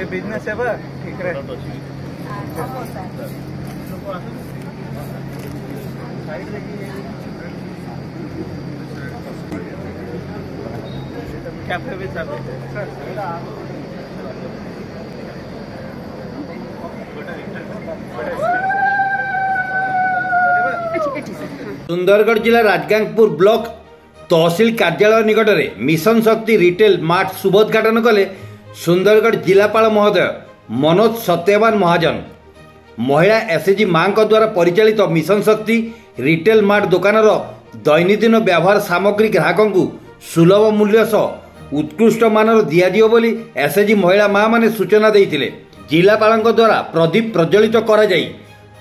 Business है बा ठीक रे कैफे भी सर सुंदरगढ़ जिला राजगांगपुर ब्लॉक तहसिल कार्यालय निकट में मिशन शक्ति रिटेल मार्ट शुभोद्घाटन कले सुंदरगढ़ जिलापाल महोदय मनोज सत्यवान महाजन। महिला एसएचजी मां द्वारा परिचालित मिशन शक्ति रिटेल मार्ट दुकानर दैनंदिन व्यवहार सामग्री ग्राहकों को सुलभ मूल्य सह उत्कृष्ट मानर दिज्व बोली एसएचजी महिला मां माने सूचना देते। जिलापाल द्वारा प्रदीप प्रज्वलित कर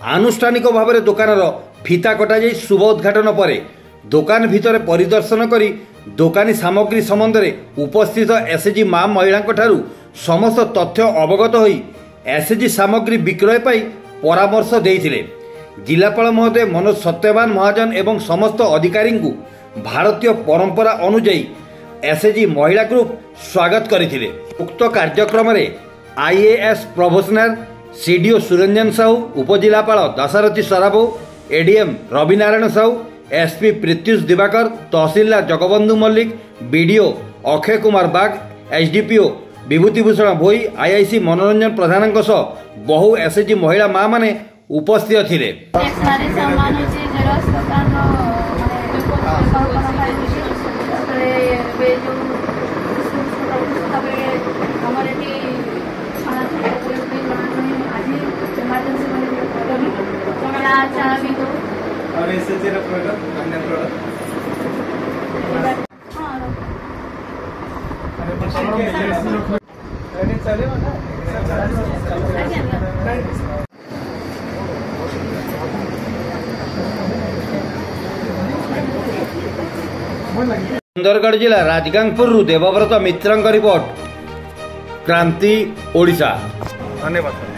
आनुष्ठानिक भाव में दुकानर फिता कटा शुभ उद्घाटन पर दुकान भितर परिदर्शन करी दुकानी सामग्री संबंध में उपस्थित एसएचजी मां महिला समस्त तथ्य अवगत हो एसएचजी सामग्री विक्रय पर परामर्श देते। जिलापाल महोदय मनोज सत्यवान महाजन एवं समस्त अधिकारी को भारतीय परंपरा अनुजाई एसएचजी महिला ग्रुप स्वागत करथिले। उक्त कार्यक्रम में IAS professional CDO Suranjan Sahu, उपजिलापाल दशरथी सराबू, एडीएम रविनारायण साहू, एसपी प्रीत्युष दिवाकर, तहसीलदार Jagabandhu Mallick, BDO Akshay Kumar Bag, SDPO Bibhutibhushan Bhoi, IIC Manoranjan Pradhan बहु एसएचजी महिला मां माने उपस्थित थिले। और एसएचजी रा प्रोडक्ट अन्य प्रोडक्ट अरे चलेगा ना सुंदरगढ़ जिला राजगांगपुर देवव्रत मित्र रिपोर्ट क्रांति ओडिशा। धन्यवाद।